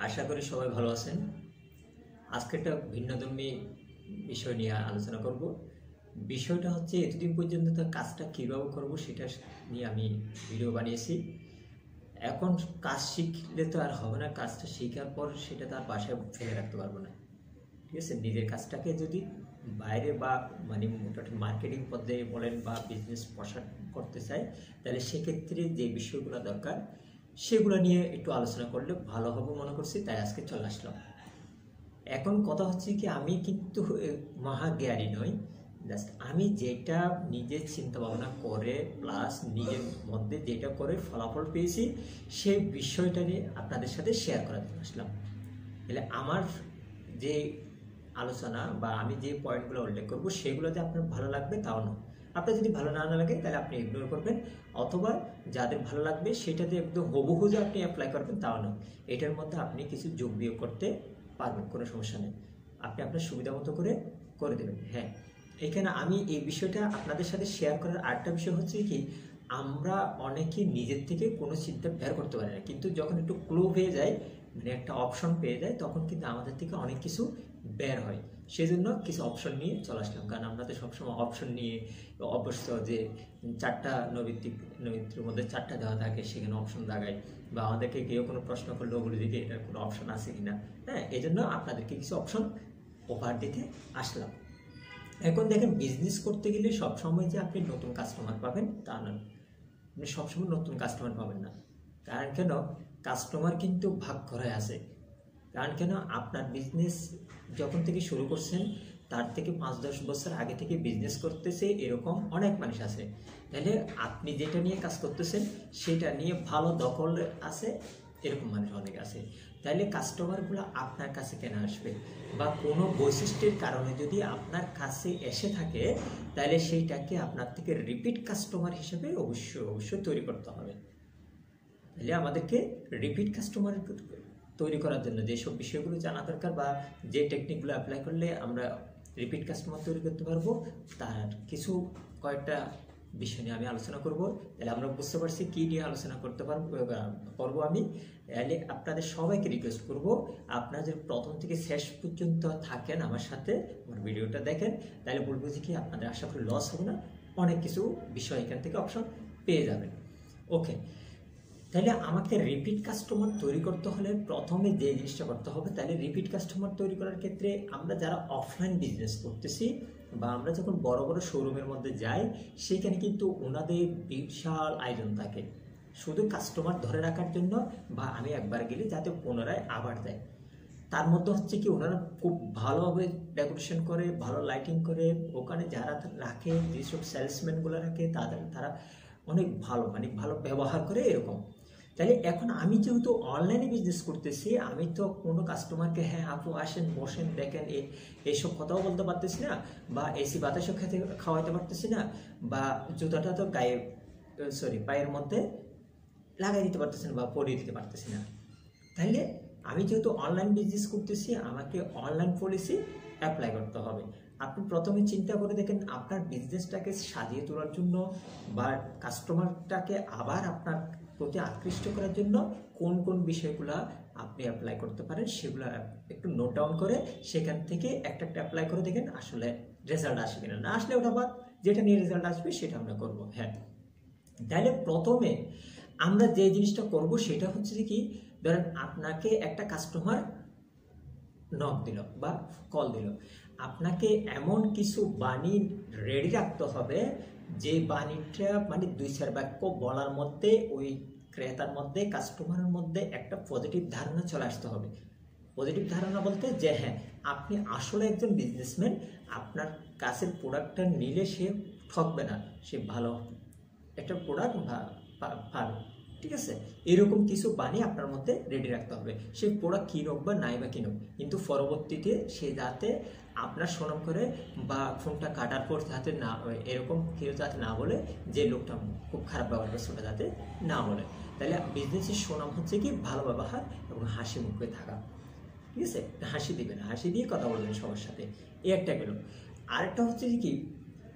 আশা করি সবাই ভালো আছেন। আজকে একটা ভিন্নধর্মী বিষয় নিয়ে আলোচনা করব। বিষয়টা হচ্ছে এতদিন পর্যন্ত তার কাজটা কীভাবে করব সেটা নিয়ে আমি ভিডিও বানিয়েছি। এখন কাজ শিখলে তো আর হবে না, কাজটা শেখার পর সেটা তার বাসায় ফেলে রাখতে পারবো না। ঠিক আছে, নিজের কাজটাকে যদি বাইরে বা মোটামুটি মার্কেটিং পর্যায়ে বলেন বা বিজনেস প্রসার করতে চাই, তাহলে সেক্ষেত্রে যে বিষয়গুলো দরকার সেগুলো নিয়ে একটু আলোচনা করলে ভালো হবে মনে করছি, তাই আজকে চলে আসলাম। এখন কথা হচ্ছে কি, আমি কিন্তু মহাজ্ঞানী নই, জাস্ট আমি যেটা নিজের চিন্তা ভাবনা করে প্লাস নিজের মধ্যে যেটা করে ফলাফল পেয়েছি সেই বিষয়টা নিয়ে আপনাদের সাথে শেয়ার করার জন্য আসলাম। তাহলে আমার যে আলোচনা বা আমি যে পয়েন্টগুলো উল্লেখ করবো সেগুলোতে আপনার ভালো লাগবে তাও না, আপনার যদি ভালো না লাগে তাহলে আপনি ইগনোর করবেন, অথবা যাদের ভালো লাগবে সেটাতে একদম হুবহু যে আপনি অ্যাপ্লাই করবেন তাও না। এটার মধ্যে আপনি কিছু যোগ বিয়োগ করতে পারবেন, কোনো সমস্যা নেই, আপনি আপনার সুবিধা মতো করে দেবেন। হ্যাঁ, এখানে আমি এই বিষয়টা আপনাদের সাথে শেয়ার করার আরেকটা বিষয় হচ্ছে কি, আমরা অনেকে নিজের থেকে কোনো চিন্তা বের করতে পারি না, কিন্তু যখন একটু ক্লু পেয়ে যায়, একটা অপশন পেয়ে যায়, তখন কিন্তু আমাদের থেকে অনেক কিছু বের হয়। সেজন্য কিছু অপশন নিয়ে চলে আসলাম, কারণ আমরা তো সবসময় অপশন নিয়ে অবশ্য যে চারটা নৈতিকের মধ্যে চারটা দেওয়া থাকে, সেখানে অপশন লাগাই, বা আমাদেরকে কেউ কোনো প্রশ্ন করলে ওগুলো দিকে এটার কোনো অপশন আছে কিনা। হ্যাঁ, এই জন্য আপনাদেরকে কিছু অপশন ওভার দিতে আসলাম। এখন দেখেন, বিজনেস করতে গেলে সবসময় যে আপনি নতুন কাস্টমার পাবেন তা নয়, আপনি সবসময় নতুন কাস্টমার পাবেন না। কারণ কেন, কাস্টমার কিন্তু ভাগ করায় আছে। কারণ কেন, আপনার বিজনেস যখন থেকে শুরু করছেন তার থেকে 5-10 বছর আগে থেকে বিজনেস করতেছে এরকম অনেক মানুষ আছে। তাহলে আপনি যেটা নিয়ে কাজ করতেছেন সেটা নিয়ে ভালো দখল আছে এরকম মানুষ অনেক আছে। তাহলে কাস্টমারগুলো আপনার কাছে কেন আসবে, বা কোনো বৈশিষ্ট্যের কারণে যদি আপনার কাছে এসে থাকে, তাহলে সেইটাকে আপনার থেকে রিপিট কাস্টমার হিসেবে অবশ্যই তৈরি করতে হবে। তাহলে আমাদেরকে রিপিট কাস্টমার তৈরি করার জন্য যেসব বিষয়গুলো জানা দরকার, বা যে টেকনিকগুলো অ্যাপ্লাই করলে আমরা রিপিট কাস্টমার তৈরি করতে পারবো, তার কিছু কয়েকটা বিষয় নিয়ে আমি আলোচনা করব। তাহলে আমরা বুঝতে পারছি কী নিয়ে আলোচনা করবো আমি। তাহলে আপনাদের সবাইকে রিকোয়েস্ট করব, আপনারা যদি প্রথম থেকে শেষ পর্যন্ত থাকেন আমার সাথে, আমার ভিডিওটা দেখেন, তাহলে বলবো যে কি আপনাদের আশা করি লস হবে না, অনেক কিছু বিষয় এখান থেকে অপশন পেয়ে যাবেন। ওকে, তাহলে আমাকে রিপিট কাস্টমার তৈরি করতে হলে প্রথমে যে জিনিসটা করতে হবে, তাহলে রিপিট কাস্টমার তৈরি করার ক্ষেত্রে আমরা যারা অফলাইন বিজনেস করতেছি বা আমরা যখন বড় বড় শোরুমের মধ্যে যাই, সেখানে কিন্তু ওনাদের বিশাল আয়োজন থাকে শুধু কাস্টমার ধরে রাখার জন্য, বা আমি একবার গেলে যাতে পুনরায় আবার দেয়। তার মধ্যে হচ্ছে কি, ওনারা খুব ভালোভাবে ডেকোরেশন করে, ভালো লাইটিং করে, ওখানে যারা রাখে, যেসব সেলসম্যানগুলো রাখে তারা অনেক ভালো ভালো ব্যবহার করে এরকম। তাহলে এখন আমি যেহেতু অনলাইনে বিজনেস করতেছি, আমি তো কোনো কাস্টমারকে হ্যাঁ আপু আসেন বসেন দেখেন এইসব কথাও বলতে পারতেছি না, বা এসি বাতাসও খাওয়াইতে পারতেছি না, বা জুতাটা তো পায়ের মধ্যে লাগাই দিতে পারতেছি না বা পরিয়ে দিতে পারতেছি না। তাহলে আমি যেহেতু অনলাইন বিজনেস করতেছি, আমাকে অনলাইন পলিসি অ্যাপ্লাই করতে হবে। আপনি প্রথমে চিন্তা করে দেখেন, আপনার বিজনেসটাকে সাজিয়ে তোলার জন্য বা কাস্টমারটাকে আবার আপনার প্রতি আকৃষ্ট করার জন্য কোন কোন বিষয়গুলো আপনি অ্যাপ্লাই করতে পারেন, সেগুলো একটু নোট ডাউন করে সেখান থেকে একটা অ্যাপ্লাই করে দেখেন আসলে রেজাল্ট আসে কিনা। না আসলে ওটা বাদ, যেটা নিয়ে রেজাল্ট আসবে সেটা আমরা করব। হ্যাঁ, তাহলে প্রথমে আমরা যে জিনিসটা করব সেটা হচ্ছে যে কি, ধরেন আপনাকে একটা কাস্টমার নক দিল বা কল দিল, আপনাকে এমন কিছু বাণী রেডি রাখতে হবে যে বাণীটা 2-4 বাক্য বলার মধ্যে ওই ক্রেতার মধ্যে, কাস্টমারের মধ্যে একটা পজিটিভ ধারণা চলে আসতে হবে। পজিটিভ ধারণা বলতে যে হ্যাঁ আপনি আসলে একজন বিজনেসম্যান, আপনার কাছের প্রোডাক্টটা নিলে সে ঠকবে না, সে ভালো একটা প্রোডাক্ট পাবে। ঠিক আছে, এরকম কিছু বাণী আপনার মধ্যে রেডি রাখতে হবে। সে প্রোডাক্ট কিনুক বা নাই বা কিনুক, কিন্তু পরবর্তীতে সে যাতে আপনার সুনাম করে, বা ফোনটা কাটার পর যাতে না এরকম কেউ যাতে না বলে যে লোকটা খুব খারাপ ব্যবহার করছে, ওটা যাতে না বলে। তাহলে বিজনেসের সুনাম হচ্ছে কি ভালো ব্যবহার এবং হাসি মুখে থাকা। ঠিক আছে, হাসি দিবেন, হাসি দিয়ে কথা বলবেন সবার সাথে, এই একটা গেল। আরেকটা হচ্ছে কি,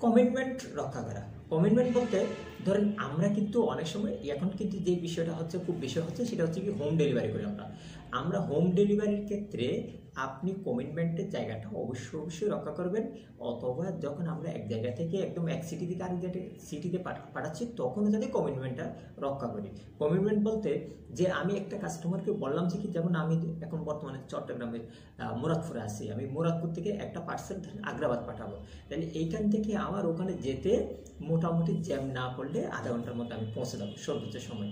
কমিটমেন্ট রক্ষা করা। কমিটমেন্ট বলতে ধরেন আমরা কিন্তু অনেক সময় এখন কিন্তু যে বিষয়টা হচ্ছে খুব বিষয় হচ্ছে সেটা হচ্ছে কি হোম ডেলিভারি করি আমরা। আমরা হোম ডেলিভারির ক্ষেত্রে আপনি কমিটমেন্টের জায়গাটা অবশ্যই রক্ষা করবেন, অথবা যখন আমরা এক জায়গা থেকে একদম এক সিটি থেকে আরেক সিটিতে পাঠাচ্ছি তখনও যাতে কমিটমেন্টটা রক্ষা করি। কমিটমেন্ট বলতে যে আমি একটা কাস্টমারকে বললাম যে কি, যেমন আমি এখন বর্তমানে চট্টগ্রামের মুরাদপুরে আছি, আমি মুরাদপুর থেকে একটা পার্সেল আগ্রাবাদ পাঠাবো, তাহলে এইখান থেকে আমার ওখানে যেতে মোটামুটি জ্যাম না পড়লে আধা ঘন্টার মধ্যে আমি পৌঁছে যাবো সর্বোচ্চ সময়।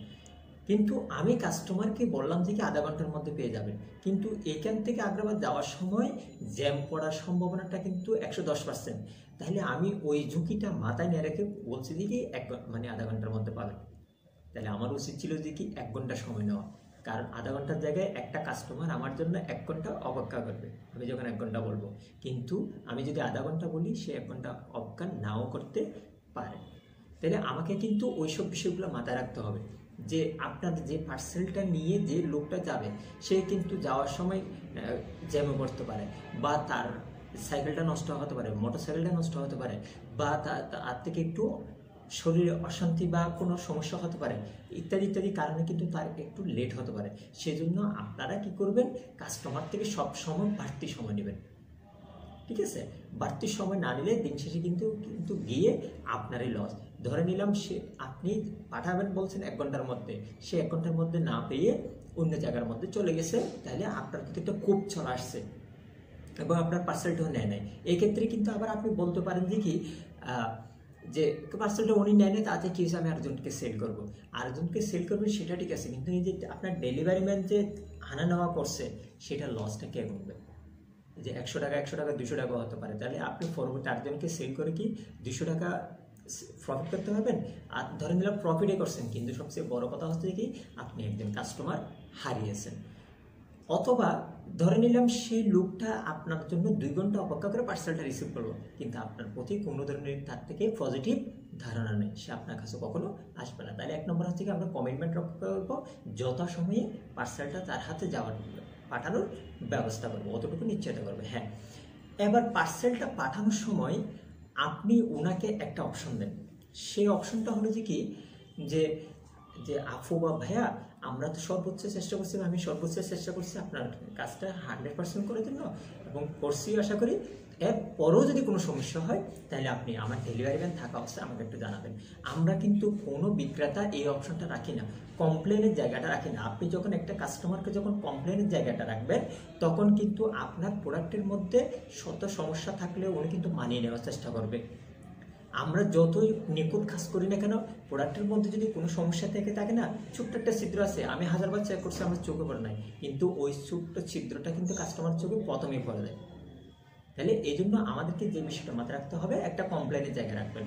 কিন্তু আমি কাস্টমারকে বললাম যে কি আধা ঘন্টার মধ্যে পেয়ে যাবেন, কিন্তু এখান থেকে আগ্রাবাদ যাওয়ার সময় জ্যাম পড়ার সম্ভাবনাটা কিন্তু 110%। তাহলে আমি ওই ঝুঁকিটা মাথায় নিয়ে রেখে বলছি যে কি মানে আধা ঘন্টার মধ্যে পাবেন। তাহলে আমার উচিত ছিল যে কি 1 ঘন্টা সময় নেওয়া, কারণ আধা ঘন্টার জায়গায় একটা কাস্টমার আমার জন্য 1 ঘন্টা অপেক্ষা করবে আমি যখন 1 ঘন্টা বলবো, কিন্তু আমি যদি আধা ঘন্টা বলি সে 1 ঘন্টা অপেক্ষা নাও করতে পারে। তাহলে আমাকে কিন্তু ওইসব বিষয়গুলো মাথায় রাখতে হবে যে আপনার যে পার্সেলটা নিয়ে যে লোকটা যাবে সে কিন্তু যাওয়ার সময় জ্যামে পড়তে পারে, বা তার সাইকেলটা নষ্ট হতে পারে, মোটরসাইকেলটা নষ্ট হতে পারে, বা তার থেকে একটু শরীরে অশান্তি বা কোনো সমস্যা হতে পারে, ইত্যাদি ইত্যাদি কারণে কিন্তু তার একটু লেট হতে পারে। সেজন্য আপনারা কি করবেন, কাস্টমার থেকে সব সময় বাড়তি সময় নেবেন, ঠিক আছে? বাড়তি সময় না নিলে দিন শেষে কিন্তু গিয়ে আপনারই লস। ধরে নিলাম সে আপনি পাঠাবেন বলছেন 1 ঘন্টার মধ্যে, সে 1 ঘন্টার মধ্যে না পেয়ে অন্য জায়গার মধ্যে চলে গেছে, তাহলে আপনার কিন্তু একটা খুব চলে আসছে এবং আপনার পার্সেলটাও নেয় নাই। এই ক্ষেত্রে কিন্তু আবার আপনি বলতে পারেন যে কি যে পার্সেলটা উনি নেয় নাই, তাতে কি হয়েছে আমি আরেকজনকে সেল করবো, আরেকজনকে সেল করবেন সেটা ঠিক আছে, কিন্তু এই যে আপনার ডেলিভারি ম্যান যে আনা নেওয়া করছে সেটা লসটা কে গুনবে? যে 100 টাকা 200 টাকা হতে পারে, তাহলে আপনি পরবর্তী আরেকজনকে সেল করে কি 200 টাকা প্রফিট করতে পারবেন? আর ধরে নিলাম প্রফিটে করছেন, কিন্তু সবচেয়ে বড় কথা হচ্ছে কি আপনি একজন কাস্টমার হারিয়েছেন। অথবা ধরে নিলাম সেই লোকটা আপনার জন্য 2 ঘন্টা অপেক্ষা করে পার্সেলটা রিসিভ করলো, কিন্তু আপনার প্রতি কোনো ধরনের তার থেকে পজিটিভ ধারণা নেই, সে আপনার কাছে কখনো আসবে না। তাহলে 1 নম্বর হচ্ছে কি আমরা কমিটমেন্ট রক্ষা করবো, যথাসময়ে পার্সেলটা তার হাতে পাঠানোর ব্যবস্থা করবো, অতটুকু নিশ্চয়তা করবে। হ্যাঁ, এবার পার্সেলটা পাঠানোর সময় আপনি ওনাকে একটা অপশন দেন। সেই অপশনটা হলো যে কি যে যে আফু বা ভাইয়া আমরা তো সর্বোচ্চ চেষ্টা করছি, আমি সর্বোচ্চ চেষ্টা করছি আপনার কাজটা 100% করে দিন এবং করছি আশা করি। এরপরেও যদি কোনো সমস্যা হয় তাহলে আপনি আমার ডেলিভারি ম্যান থাকা অবস্থায় আমাকে একটু জানাবেন। আমরা কিন্তু কোনো বিক্রেতা এই অপশনটা রাখি না, কমপ্লেনের জায়গাটা রাখি না। আপনি যখন একটা কাস্টমারকে যখন কমপ্লেনের জায়গাটা রাখবেন তখন কিন্তু আপনার প্রোডাক্টের মধ্যে শত সমস্যা থাকলেও উনি কিন্তু মানিয়ে নেওয়ার চেষ্টা করবে। আমরা যতই নিখুঁত কাজ করি না কেন, প্রোডাক্টের মধ্যে যদি কোনো সমস্যা থেকে থাকে না, ছোট্ট একটা ছিদ্র আছে, আমি 1000 বার চেক করছি আমার চোখে পড়ে নাই, কিন্তু ওই ছোট্ট ছিদ্রটা কিন্তু কাস্টমার চোখে প্রথমেই পড়ে যায়। তাহলে এই জন্য আমাদেরকে যে বিষয়টা মাথায় রাখতে হবে, একটা কমপ্লেনের জায়গা রাখবেন।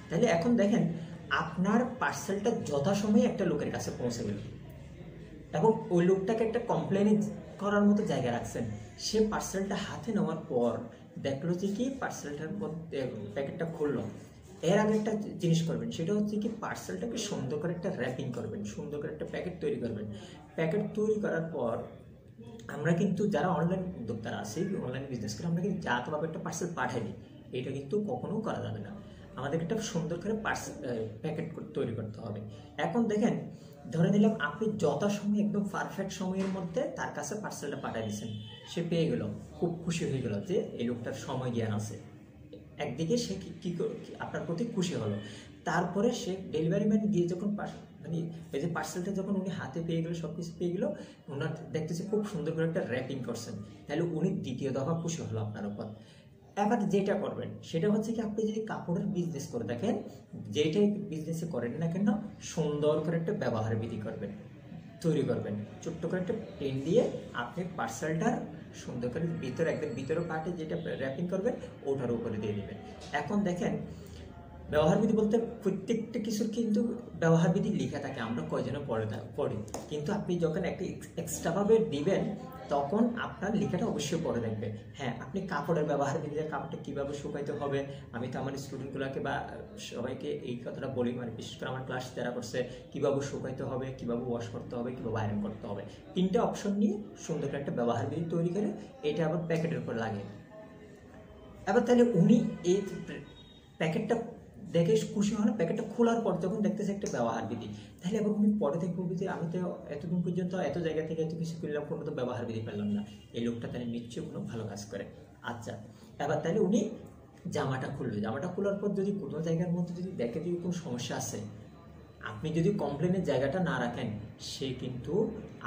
তাহলে এখন দেখেন আপনার পার্সেলটা যথাসময়ে একটা লোকের কাছে পৌঁছে গেল এবং ওই লোকটাকে একটা কমপ্লেন করার মতো জায়গা রাখছেন। সে পার্সেলটা হাতে নেওয়ার পর দেখলো যে কি পার্সেলটার মধ্যে প্যাকেটটা খুললো, এর আগে একটা জিনিস করবেন, সেটা হচ্ছে কি পার্সেলটাকে সুন্দর করে একটা র্যাপিং করবেন, সুন্দর করে একটা প্যাকেট তৈরি করবেন। প্যাকেট তৈরি করার পর আমরা কিন্তু যারা অনলাইন উদ্যোক্তারা আছে, অনলাইন বিজনেস করে, আমরা কিন্তু জাতভাবে একটা পার্সেল পাঠাই দিই, এটা কিন্তু কখনো করা যাবে না। আমাদের একটা সুন্দর করে প্যাকেট তৈরি করতে হবে। এখন দেখেন ধরে নিলাম আপনি যথাসময়ে একদম পারফেক্ট সময়ের মধ্যে তার কাছে পার্সেলটা পাঠিয়ে দিয়েছেন, সে পেয়ে গেল, খুব খুশি হয়ে গেল যে এই লোকটার সময় জ্ঞান আছে। একদিকে সে কি আপনার প্রতি খুশি হলো। তারপরে সে ডেলিভারি ম্যান গিয়ে যখন মানে এই যে পার্সেলটা যখন উনি হাতে পেয়ে গেল, সব কিছু পেয়ে গেল, ওনার দেখতেছে খুব সুন্দর করে একটা র্যাপিং করছেন, তাহলে উনি দ্বিতীয় দফা খুশি হলো আপনার উপর। এবার যেটা করবেন সেটা হচ্ছে কি আপনি যদি কাপড়ের বিজনেস করে দেখেন, যেটাই বিজনেসে করেন না কেন, সুন্দর করে একটা ব্যবহার বিধি করবেন, তৈরি করবেন, ছোট্ট করে একটা পেন দিয়ে আপনি পার্সেলটা সুন্দর করে ভিতরে একদম ভিতরে পার্টে যেটা র্যাপিং করবেন ওটার উপরে দিয়ে দেবেন। এখন দেখেন ব্যবহার বিধি বলতে প্রত্যেকটা কিছুর কিন্তু ব্যবহার বিধি লেখা থাকে, আমরা কয়জনে পড়ি, কিন্তু আপনি যখন একটা এক্সট্রাভাবে দিবেন তখন আপনার লেখাটা অবশ্যই পড়ে দেখবে। হ্যাঁ, আপনি কাপড়ের ব্যবহার বিধি, কাপড়টা কীভাবে শুকাইতে হবে, আমি তো আমার স্টুডেন্টগুলোকে বা সবাইকে এই কথাটা বলি, মানে বিশেষ করে আমার ক্লাস যারা করছে, কীভাবে শুকাইতে হবে, কীভাবে ওয়াশ করতে হবে, কীভাবে আয়রন করতে হবে, 3টে অপশন নিয়ে সুন্দর একটা ব্যবহার বিধি তৈরি করে এটা আবার প্যাকেটের উপর লাগে। এবার তাহলে উনি এই প্যাকেটটা দেখে খুশি হলো, প্যাকেটটা খোলার পর যখন দেখতেছে একটা ব্যবহার বিধি, তাহলে এবার উনি পরে থেকে বলবে যে আমি তো এতদিন পর্যন্ত এত জায়গা থেকে এত কিছু করলাম, কোনো তো ব্যবহার বিধি পেলাম না, এই লোকটা তাহলে নিশ্চয়ই কোনো ভালো কাজ করে। আচ্ছা, এবার তাহলে উনি জামাটা খুলবে, জামাটা খোলার পর যদি কোনো জায়গার মধ্যে যদি দেখে যদি কোনো সমস্যা আছে, আপনি যদি কমপ্লেনের জায়গাটা না রাখেন, সে কিন্তু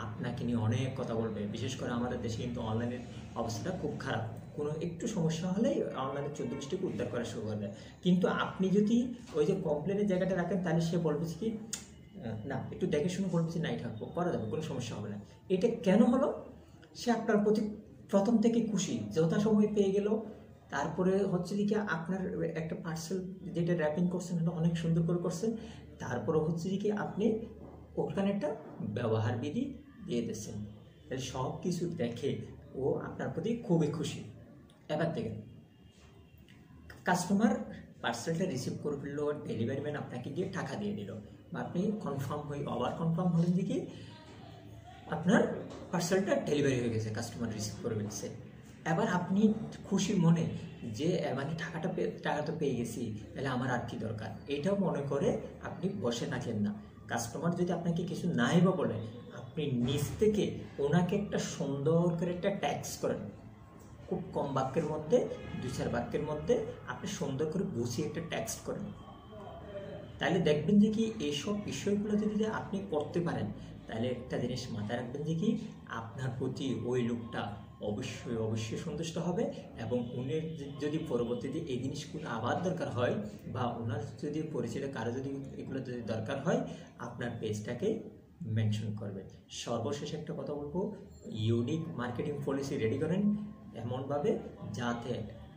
আপনাকে নিয়ে অনেক কথা বলবে। বিশেষ করে আমাদের দেশে কিন্তু অনলাইনের অবস্থাটা খুব খারাপ, কোনো একটু সমস্যা হলেই অনলাইনে 14 ডিস্ট্রিক্ট উদ্ধার করা শুরু করে দেয়। কিন্তু আপনি যদি ওই যে কমপ্লেনের জায়গাটা রাখেন, তাহলে সে বলবে কি না, একটু দেখে শুনে বলবে যে নাই থাকবো, করা যাবে, কোনো সমস্যা হবে না। এটা কেন হলো? সে আপনার প্রতি প্রথম থেকে খুশি, যথাসময় পেয়ে গেল। তারপরে হচ্ছে কি আপনার একটা পার্সেল যেটা র্যাপিং করছেন এটা অনেক সুন্দর করে করছেন, তারপরে হচ্ছে কি আপনি ওখানে একটা ব্যবহার বিধি দিয়ে দিচ্ছেন। তাহলে সব কিছু দেখে ও আপনার প্রতি খুবই খুশি। এবার দেখেন, কাস্টমার পার্সেলটা রিসিভ করে ফেললো, ডেলিভারি ম্যান আপনাকে গিয়ে টাকা দিয়ে দিল, বা আপনি কনফার্ম হয়ে আবার কনফার্ম হলেন যে কি আপনার পার্সেলটা ডেলিভারি হয়ে গেছে, কাস্টমার রিসিভ করে ফেলছে। এবার আপনি খুশি মনে যে মানে টাকা তো পেয়ে গেছি, তাহলে আমার আর কি দরকার, এটাও মনে করে আপনি বসে থাকেন না। কাস্টমার যদি আপনাকে কিছু নাই বা বলে, আপনি নিজ থেকে ওনাকে একটা সুন্দর করে একটা ট্যাক্স করেন, খুব কম বাক্যের মধ্যে, 2-4 বাক্যের মধ্যে আপনি সুন্দর করে বুঝিয়ে একটা ট্যাক্স করেন। তাহলে দেখবেন যে কি এইসব বিষয়গুলো যদি আপনি করতে পারেন, তাহলে একটা জিনিস মাথায় রাখবেন যে কি আপনার প্রতি ওই লোকটা অবশ্যই অবশ্যই সন্তুষ্ট হবে। এবং উনি যদি পরবর্তীতে এই জিনিসগুলো আবার দরকার হয়, বা ওনার যদি পরিচিত কারো যদি এগুলো যদি দরকার হয়, আপনার পেজটাকে মেনশন করবেন। সর্বশেষ একটা কথা বলবো, ইউনিক মার্কেটিং পলিসি রেডি করেন এমনভাবে যাতে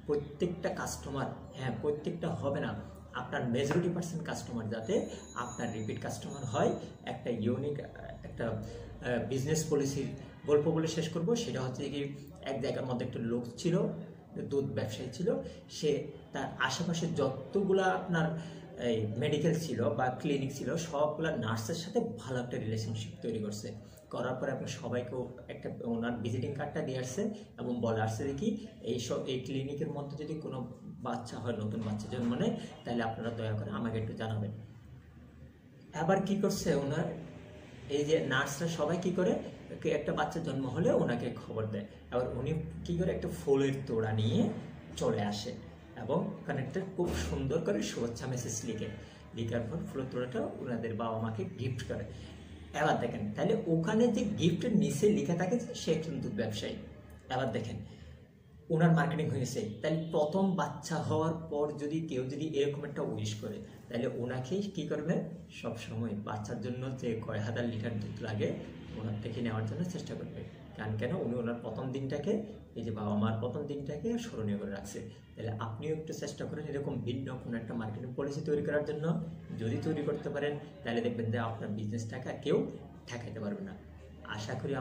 প্রত্যেকটা কাস্টমার, হ্যাঁ প্রত্যেকটা হবে না, আপনার মেজরিটি% কাস্টমার যাতে আপনার রিপিট কাস্টমার হয়। একটা ইউনিক একটা বিজনেস পলিসির গল্প বলে শেষ করব। সেটা হচ্ছে কি, এক জায়গার মধ্যে একটা লোক ছিল, দুধ ব্যবসায়ী ছিল। সে তার আশেপাশে যতগুলা আপনার এই মেডিকেল ছিল বা ক্লিনিক ছিল, সবগুলা নার্সের সাথে ভালো একটা রিলেশনশিপ তৈরি করছে। করার পরে আপনি সবাইকেও একটা ওনার ভিজিটিং কার্ডটা দিয়ে আসছে এবং বলে আসছে দেখি এই ক্লিনিকের মধ্যে যদি কোনো বাচ্চা হয়, নতুন বাচ্চা জন্ম নেয়, তাহলে আপনারা দয়া করে আমাকে একটু জানাবেন। আবার কি করছে ওনার এই যে নার্সরা সবাই কি করে, একটা বাচ্চা জন্ম হলে ওনাকে খবর দেয়। আবার উনি কি করে, একটা ফুলের তোড়া নিয়ে চলে আসে এবং ওখানে একটা খুব সুন্দর করে শুভেচ্ছা মেসেজ লিখার পর ফুলের তোড়াটা ওনাদের বাবা মাকে গিফট করে। এবার দেখেন, তাহলে ওখানে যে গিফটের নিচে লেখা থাকে যে সে একজন দুধ ব্যবসায়ী। এবার দেখেন ওনার মার্কেটিং হয়েছে, তাহলে প্রথম বাচ্চা হওয়ার পর যদি কেউ যদি এরকম একটা উইশ করে, তাহলে ওনাকেই কি করবে, সবসময় বাচ্চার জন্য যে কয় হাজার লিটার দুধ লাগে ওনার থেকে নেওয়ার জন্য চেষ্টা করবে। কারণ কেন, উনি ওনার প্রথম দিনটাকে, এই যে বাবা মার প্রথম দিনটাকে স্মরণীয় করে রাখছে। তাহলে আপনিও একটু চেষ্টা করেন এরকম ভিন্ন কোনো একটা মার্কেটিং পলিসি তৈরি করার জন্য। যদি তৈরি করতে পারেন, তাহলে দেখবেন যে আপনার বিজনেসটাকে কেউ ঠেকাইতে পারবে না। আশা করি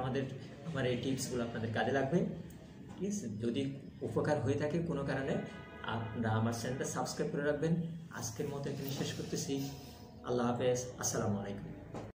আমার এই টিপসগুলো আপনাদের কাজে লাগবে। ঠিক আছে, যদি উপকার হয়ে থাকে কোনো কারণে, আপনারা আমার চ্যানেলটা সাবস্ক্রাইব করে রাখবেন। আজকের মতো এখানে শেষ করতেছি। আল্লাহ হাফেজ, আসসালামু আলাইকুম।